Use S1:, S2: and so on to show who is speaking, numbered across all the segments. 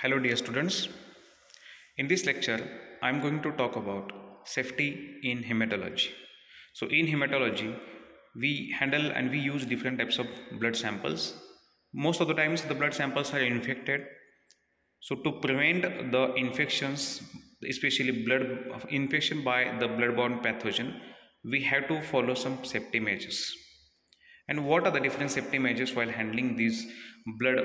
S1: Hello dear students. In this lecture I am going to talk about safety in hematology. So in hematology we handle and we use different types of blood samples. Most of the times the blood samples are infected. So to prevent the infections, especially blood infection by the blood-borne pathogen, we have to follow some safety measures. And what are the different safety measures while handling these blood,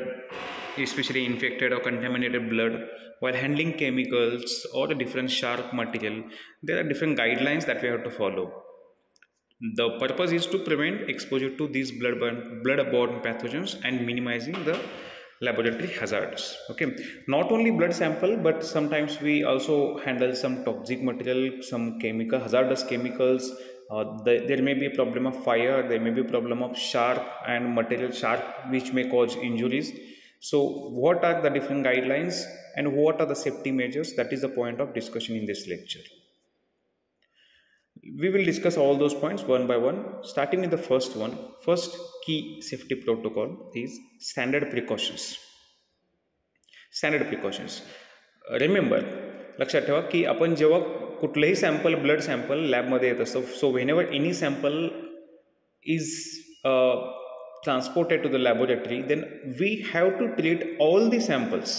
S1: especially infected or contaminated blood, while handling chemicals or the different sharp material? There are different guidelines that we have to follow. The purpose is to prevent exposure to these blood-borne pathogens and minimizing the laboratory hazards. Okay, not only blood sample, but sometimes we also handle some toxic material, some chemical hazardous chemicals. There may be a problem of fire, there may be a problem of sharp and material sharp which may cause injuries. So what are the different guidelines and what are the safety measures? That is the point of discussion in this lecture. We will discuss all those points one by one, starting with the first one. First key safety protocol is standard precautions. Standard precautions. Remember, लक्षात ठेवा की आपण जेव्हा कुठलेही sample blood sample लॅबमध्ये येत असतो, so whenever any sample is transported to the laboratory, then we have to treat all the samples,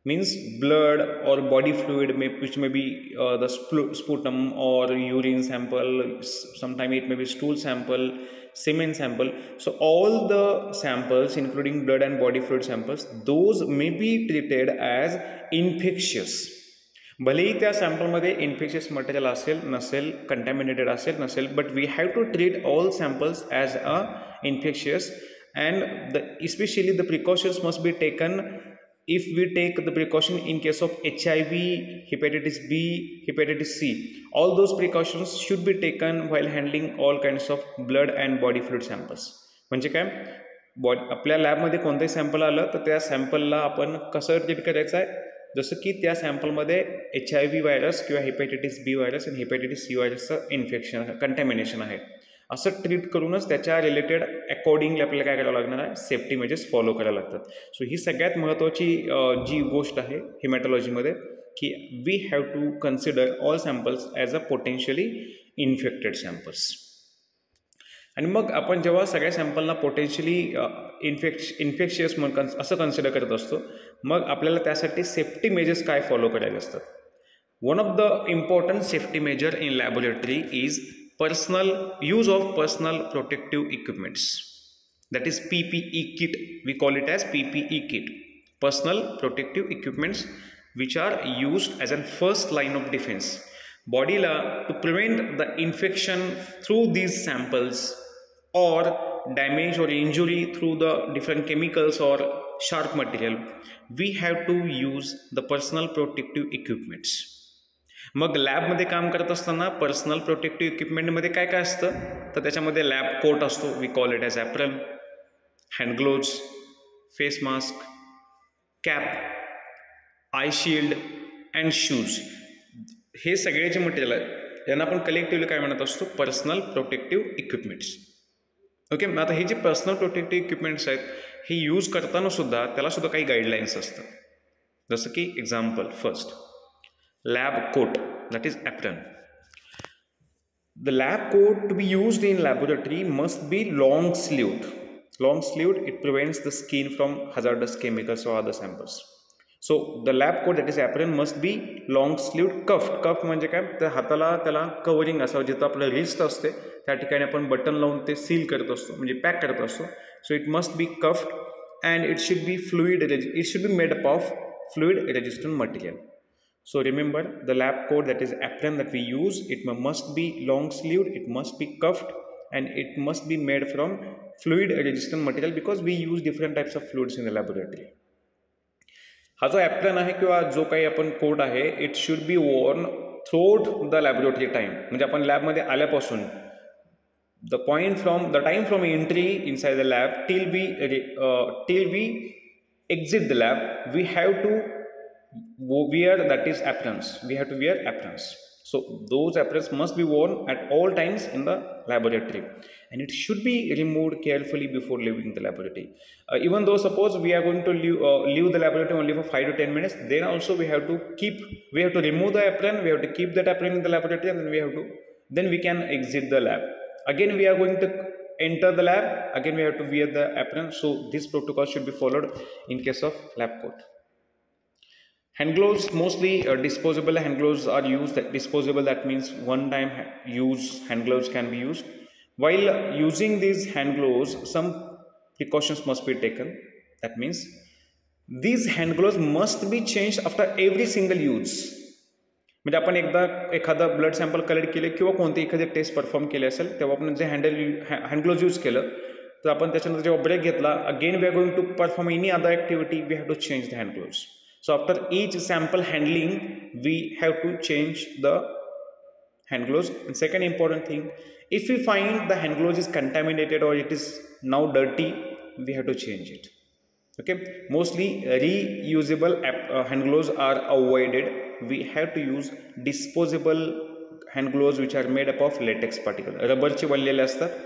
S1: means blood or body fluid which may be the sputum or urine sample, sometime it may be stool sample, semen sample. So all the samples including blood and body fluid samples, those may be treated as infectious. भलेही त्या सॅम्पलमध्ये infectious material असेल नसेल, contaminated असेल नसेल, but we have to treat all samples as a infectious. And especially the precautions must be taken if we take the precaution in case of HIV, hepatitis B, hepatitis C. All those precautions should be taken while handling all kinds of blood and body fluid samples. म्हणजे काय, आपल्या लॅबमध्ये कोणतेही sample आलं तर त्या सॅम्पलला आपण कसं ट्रीट करायचं आहे, जसं की त्या सॅम्पलमध्ये HIV व्हायरस किंवा हेपॅटायटिस बी व्हायरस आणि हेपॅटायटिस सी व्हायरसचं इन्फेक्शन कंटॅमिनेशन आहे, असं ट्रीट करूनच त्याच्या रिलेटेड अकॉर्डिंगली आपल्याला काय करावं लागणार आहे, सेफ्टी मेजर्स फॉलो करायला लागतात. सो ही सगळ्यात महत्त्वाची जी गोष्ट आहे हिमॅटॉलॉजीमध्ये, की we have to consider all samples as a potentially infected samples. आणि मग आपण जेव्हा सगळ्या सॅम्पलना पोटेन्शियली इन्फेक्शियस म्हणून असं कन्सिडर करत असतो, मग आपल्याला त्यासाठी सेफ्टी मेजर्स काय फॉलो करायचे असतात. One of the important safety measure in laboratory is use of personal protective equipments, that is PPE kit. We call it as PPE kit, personal protective equipments, which are used as a first line of defense. Bodyला to prevent the infection through these samples or damage or injury through the different chemicals or sharp material, we have to use the personal protective equipments. मग लॅबमध्ये काम करत असताना personal protective इक्विपमेंटमध्ये काय काय असतं, तर त्याच्यामध्ये lab coat असतो, we call it as apron, hand gloves, face mask, cap, eye shield and shoes. हे सगळे जे मटेरियल आहेत यांना आपण कलेक्टिव्हली काय म्हणत असतो, पर्सनल प्रोटेक्टिव्ह इक्विपमेंट्स. ओके, आता हे जे पर्सनल प्रोटेक्टिव्ह इक्विपमेंट्स आहेत हे यूज करताना सुद्धा त्याला सुद्धा काही गाईडलाईन्स असतात. जसं की example, first lab coat, that is apron. The lab coat to be used in laboratory must be long sleeved. Long sleeved, it prevents the skin from hazardous chemicals or other samples. So the lab coat, that is apron, must be long sleeved, cuffed. Cuffed म्हणजे काय, तर हाताला त्याला covering असावं, जिथं आपलं wrist असते त्या ठिकाणी आपण बटन लावून ते सील करत असतो, म्हणजे पॅक करत असतो. So it must be cuffed and it should be it should be made up of fluid resistant material. So remember, the lab coat, that is apron that we use, it must be long sleeved, it must be cuffed, and it must be made from fluid resistant material because we use different types of fluids in the laboratory. हा जो apron आहे किंवा जो काही आपण coat आहे, it should be worn throughout the laboratory time. म्हणजे आपण लॅबमध्ये आल्यापासून the time from entry inside the lab till we exit the lab, we have to wear, that is aprons. We have to wear aprons. So those aprons must be worn at all times in the laboratory, and it should be removed carefully before leaving the laboratory. Even though suppose we are going to leave the laboratory only for 5 to 10 minutes, then also we have to remove the apron, we have to keep that apron in the laboratory, and then we can exit the lab. Again we are going to enter the lab, again we have to wear the apron. So this protocol should be followed in case of lab coat. Hand gloves, mostly disposable hand gloves are used. Disposable, that means one time use hand gloves can be used. While using these hand gloves, some precautions must be taken. That means these hand gloves must be changed after every single use. म्हणजे आपण एकदा एखादा blood sample collect केले किंवा कोणती एखादी test perform केली असेल, तेव्हा आपण जे हँड ग्लोव्ज यूज केलं, तर आपण त्याच्यानंतर जेव्हा ब्रेक घेतला, again we are going to perform any other activity, we have to change the hand gloves. So after each sample handling, we have to change the hand gloves. And second important thing, if we find the hand gloves is contaminated or it is now dirty, we have to change it. Okay, mostly reusable hand gloves are avoided. We have to use disposable hand gloves which are made up of latex particle. रबरचे बनलेले असतात.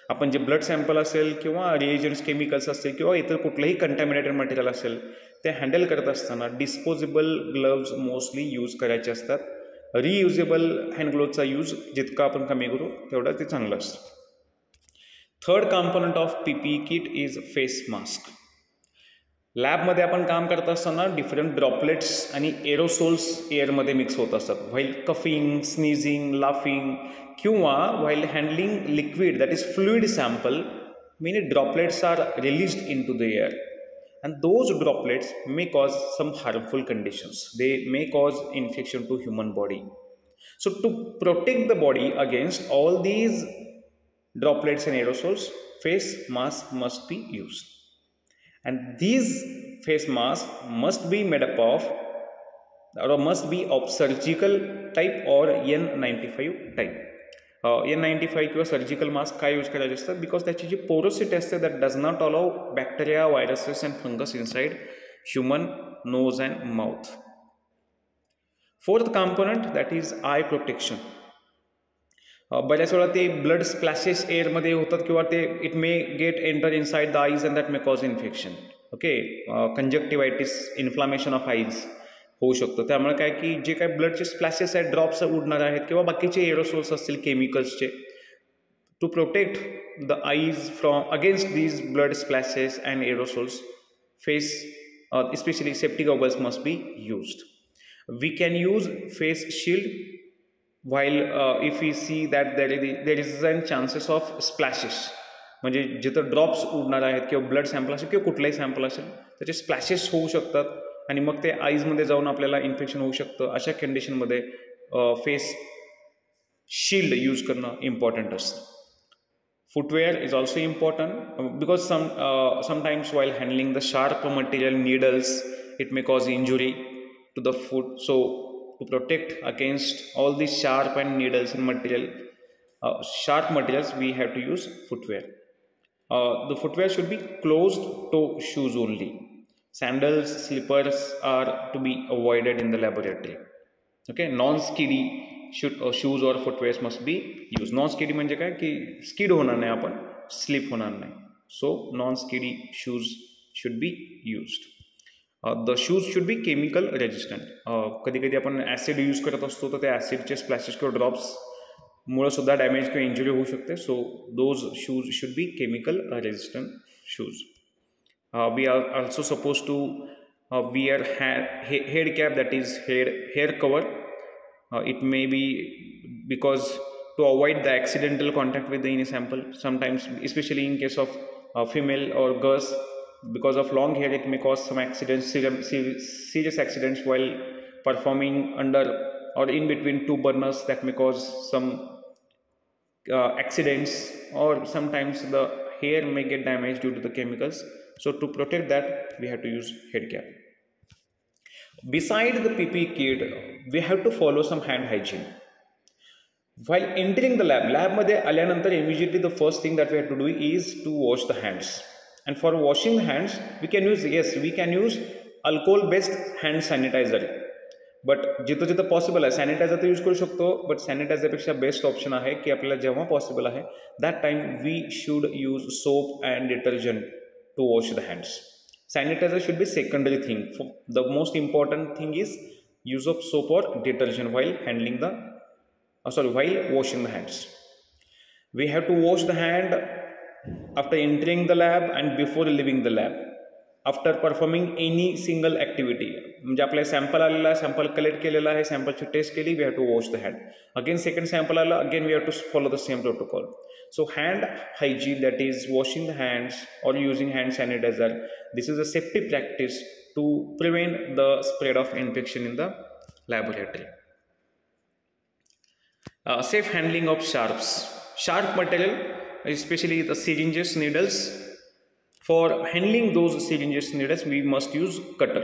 S1: आपण जे blood sample असेल किंवा reagents chemicals असतील किंवा इतर कुठलंही contaminated material असेल, ते हँडल करत असताना डिस्पोजेबल ग्लव्ज मोस्टली यूज करायचे असतात. रियुजेबल हँड ग्लोव्जचा यूज जितका आपण कमी करू तेवढं ते चांगलं असतं. Third component of PPE kit is face mask. लॅबमध्ये आपण काम करत असताना डिफरंट ड्रॉपलेट्स आणि एरोसोल्स एअरमध्ये मिक्स होत असतात. व्हाईल कफिंग, स्नीझिंग, लाफिंग किंवा while handling liquid that is fluid sample, many droplets are released into the air. And those droplets may cause some harmful conditions. They may cause infection to human body. So to protect the body against all these droplets and aerosols, face mask must be used. And these face masks must be made up of or must be of surgical type or N95 type. N95 किंवा surgical mask काय use करायचे असतात, because त्याची जी porosity असते that does not allow bacteria, viruses and fungus inside human nose and mouth. Fourth component that is eye protection. बऱ्याच वेळा ते ब्लड स्प्लॅशेस एअरमध्ये होतात किंवा ते it may get enter inside the eyes and that may cause infection. Okay, conjunctivitis, inflammation of eyes होऊ शकतो. त्यामुळे काय की जे काय ब्लडचे स्प्लॅशेस आहेत, ड्रॉप्स उडणार आहेत किंवा बाकीचे एरोसोल्स असतील केमिकल्सचे, to protect the eyes from against these blood splashes and aerosols, face especially safety goggles must be used. We can use face shield while if we see that there is a chances of splashes. म्हणजे जिथं drops उडणार आहेत किंवा blood sample असेल किंवा कुठलाही sample असेल त्याचे splashes होऊ शकतात आणि मग ते आईजमध्ये जाऊन आपल्याला इन्फेक्शन होऊ शकतं. अशा कंडिशनमध्ये फेस शील्ड यूज करणं इम्पॉर्टंट असतं. Footwear is also important because sometimes while handling the sharp material, needles, it may cause injury to the foot. So to protect against all these sharp and needles and sharp materials, we have to use footwear. The footwear should be closed toe shoes only. Sandals, slippers are to be avoided in the laboratory. Okay, non-skiddy shoes और footwears must be use. Non skiddy म्हणजे काय की skid होणार नाही, आपण slip होणार नाही. So non skiddy shoes should be used. The shoes should be chemical resistant. कधी कधी आपण ॲसिड यूज करत असतो तर त्या ॲसिडचे स्प्लॅशेस किंवा ड्रॉप्समुळे सुद्धा डॅमेज किंवा इंजुरी होऊ शकते. So those shoes should be chemical resistant shoes. We are also suppose to wear head cap, that is hair cover. It may be because to avoid the accidental contact with any sample. Sometimes, especially in case of female or girls, because of long hair, it may cause some accidents, serious accidents while performing under or in between two burners. That may cause some accidents, or sometimes the hair may get damaged due to the chemicals. So to protect that, we have to use head cap. Beside the PPE kit, we have to follow some hand hygiene. While entering the lab मध्ये आल्यानंतर immediately the first thing that we have to do is to wash the hands. And for washing the hands, we can use alcohol based hand sanitizer. But जिथं जिथं possible आहे sanitiser तर use करू शकतो, but सॅनिटायझरपेक्षा best option आहे की आपल्याला जेव्हा पॉसिबल आहे that time we should use soap and detergent to wash the hands. Sanitiser should be secondary thing. The most important thing is use of soap or detergent while handling the while washing the hands. We have to wash the hand after entering the lab and before leaving the lab, after performing any single activity. म्हणजे आपला sample आलेला आहे, sample collect केलेला आहे, सॅम्पलची test केली, we have to wash the hand. Again second sample आला, again we have to follow the same protocol. So hand hygiene, that is washing the hands or using hand sanitizer, this is a safety practice to prevent the spread of infection in the laboratory. Safe handling of sharp material, especially the syringes, needles. For handling those syringes, needles, we must use cutter.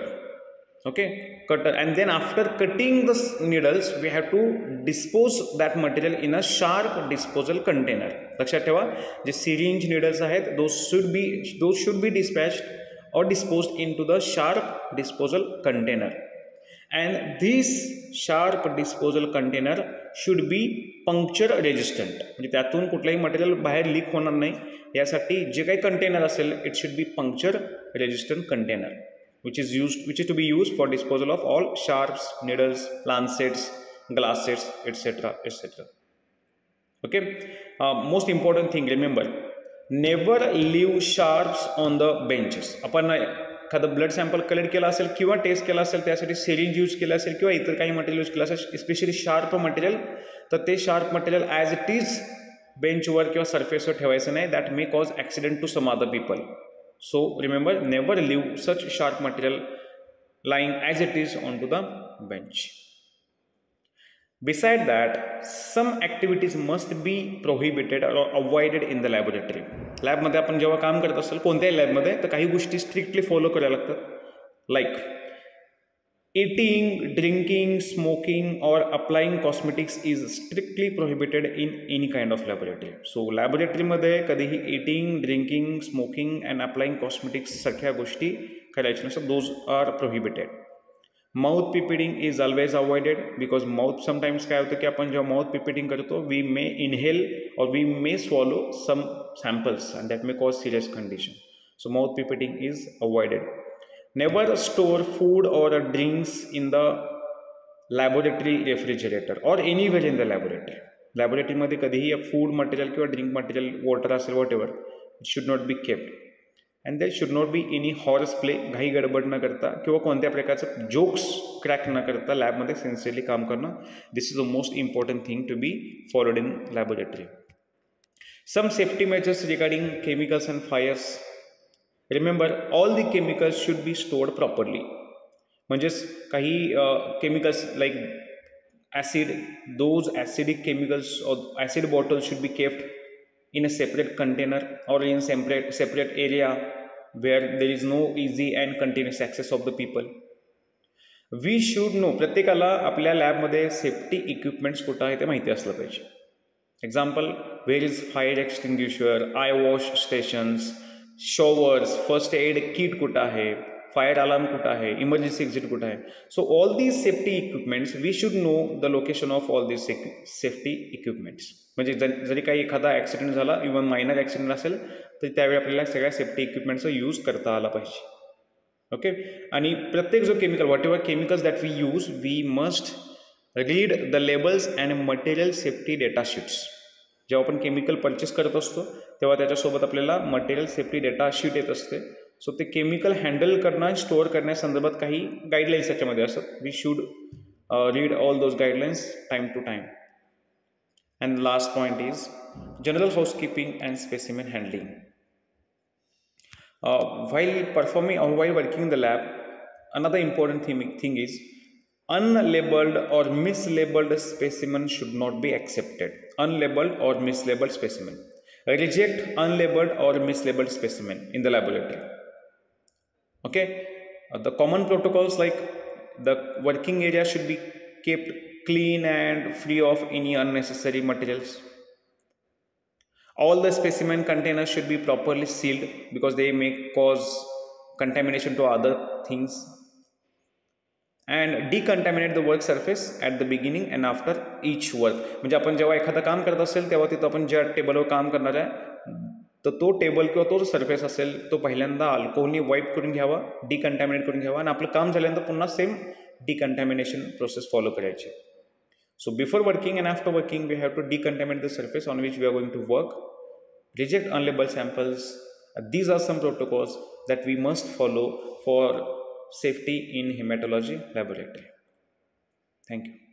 S1: Okay, cutter, and then after cutting the needles we have to dispose that material in a sharp disposal container. लक्षात ठेवा, जे syringe needles आहेत those should be dispatched or disposed into the sharp disposal container, and this sharp disposal container should be puncture resistant. म्हणजे त्यातून कुठलाही material बाहेर leak होणार नाही यासाठी जे काही कंटेनर असेल it should be puncture resistant container which is to be used for disposal of all sharps, needles, lancets, glasses, etc. etc. Okay, most important thing, remember, never leave sharps on the benches. आपण एखादं blood sample collect केला असेल किंवा test केला असेल त्यासाठी syringe use केला असेल किंवा इतर काही मटेरियल यूज केलं असेल स्पेशली शार्प मटेरियल, तर ते sharp material as it is बेंचवर किंवा सरफेसवर ठेवायचं नाही. That may cause accident to some other people. So remember, never leave such sharp material lying as it is onto the bench. Beside that, some activities must be prohibited or avoided in the laboratory. Lab मध्ये आपण जेव्हा काम करत असेल कोणत्याही lab मध्ये तर काही गोष्टी स्ट्रिक्टली फॉलो करायला लागतात. Like eating, drinking, smoking or applying cosmetics is strictly prohibited in any kind of laboratory. So laboratory मध्ये कधीही eating, drinking, smoking and applying cosmetics सारख्या गोष्टी करायच्या नसतात. Those are prohibited. Mouth pipetting is always avoided because mouth sometimes काय होतं की आपण जेव्हा mouth pipetting करतो we may inhale or we may swallow some samples and that may cause serious condition. So mouth pipetting is avoided. Never store food or drinks in the laboratory refrigerator or anywhere in the laboratory. Laboratory मध्ये कधीही food material किंवा drink material water असेल what ever it should not be kept. And there should not be any horse play, घाई गडबड न करता किंवा कोणत्या प्रकारचं जोक्स क्रॅक न करता लॅबमध्ये सिन्सिअरली काम करणं. This is the most important thing to be followed in laboratory. Some safety measures regarding chemicals and fires. Remember, all the chemicals should be stored properly. म्हणजेच काही chemicals like acid, those acidic chemicals or acid bottles should be kept in a separate container or in separate area where there is no easy and continuous access of the people. We should know, प्रत्येकाला आपल्या लॅबमध्ये safety equipments कुठं आहे ते माहिती असलं पाहिजे. Example, where is fire extinguisher, eye wash stations, showers, first aid kit कुठं आहे, फायर अलार्म कुठं आहे, इमर्जन्सी एक्झिट कुठं आहे. So all these safety equipments we should know the location of all these safety equipments. म्हणजे जरी काही एखादा ॲक्सिडेंट झाला, इव्हन मायनर ॲक्सिडेंट असेल तर त्यावेळी आपल्याला सगळ्या सेफ्टी इक्विपमेंट्सचा यूज करता आला पाहिजे. ओके, आणि प्रत्येक जो chemical, whatever chemicals that we use, we must read the labels and material safety data sheets. जेव्हा आपण केमिकल परचेस करत असतो तेव्हा त्याच्यासोबत आपल्याला मटेरियल सेफ्टी डेटा शीट येत असते. सो ते केमिकल हँडल करणं, स्टोअर करण्यासंदर्भात काही गाईडलाईन्स त्याच्यामध्ये असतात. We should read all those guidelines time to time. And last point is general housekeeping and specimen handling. while working in the lab, another important thing is unlabeled or mislabeled specimen should not be accepted. Unlabeled or mislabeled specimen. Reject unlabeled or mislabeled specimen in the laboratory. Okay, the common protocols like the working area should be kept clean and free of any unnecessary materials. All the specimen containers should be properly sealed because they may cause contamination to other things. And decontaminate the work surface at the beginning and after each work. म्हणजे आपण जेव्हा एखादं काम करत असेल तेव्हा तिथं आपण ज्या टेबलवर काम करणार आहे तर तो टेबल किंवा तो जो सर्फेस असेल तो पहिल्यांदा अल्कोहोलने वाईप करून घ्यावा, डिकंटॅमिनेट करून घ्यावा आणि आपलं काम झाल्यानंतर पुन्हा सेम डिकंटॅमिनेशन प्रोसेस फॉलो करायची. So before working and after working, we have to decontaminate the surface on which we are going to work, reject unlabeled samples. These are some protocols that we must follow for safety in hematology laboratory. Thank you.